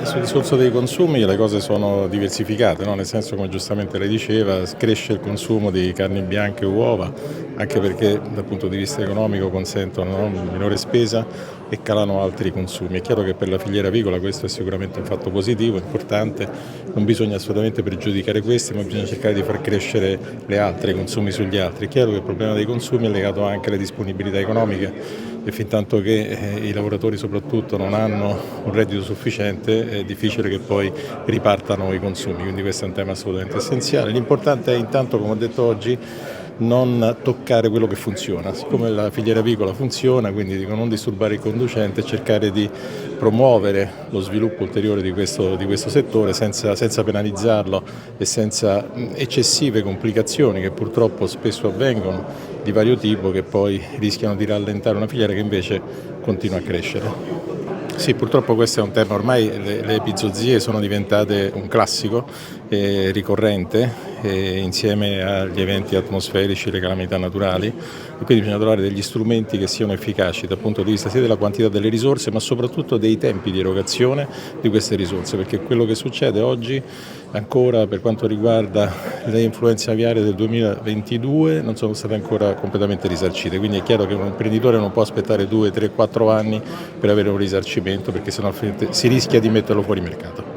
Sul discorso dei consumi le cose sono diversificate, no? Nel senso, come giustamente lei diceva, cresce il consumo di carni bianche e uova, anche perché dal punto di vista economico consentono, no, minore spesa e calano altri consumi. È chiaro che per la filiera avicola questo è sicuramente un fatto positivo, importante, non bisogna assolutamente pregiudicare questi, ma bisogna cercare di far crescere le altre, i consumi sugli altri. È chiaro che il problema dei consumi è legato anche alle disponibilità economiche e fintanto che i lavoratori soprattutto non hanno un reddito sufficiente è difficile che poi ripartano i consumi, quindi questo è un tema assolutamente essenziale. L'importante è intanto, come ho detto oggi, non toccare quello che funziona, siccome la filiera avicola funziona, quindi dico non disturbare il conducente e cercare di promuovere lo sviluppo ulteriore di questo settore senza penalizzarlo e senza eccessive complicazioni che purtroppo spesso avvengono di vario tipo, che poi rischiano di rallentare una filiera che invece continua a crescere. Sì, purtroppo questo è un tema, ormai le epizoozie sono diventate un classico ricorrente insieme agli eventi atmosferici, le calamità naturali, e quindi bisogna trovare degli strumenti che siano efficaci dal punto di vista sia della quantità delle risorse ma soprattutto dei tempi di erogazione di queste risorse, perché quello che succede oggi ancora per quanto riguarda le influenze aviarie del 2022 non sono state ancora completamente risarcite, quindi è chiaro che un imprenditore non può aspettare 2, 3, 4 anni per avere un risarcimento, perché sennò si rischia di metterlo fuori mercato.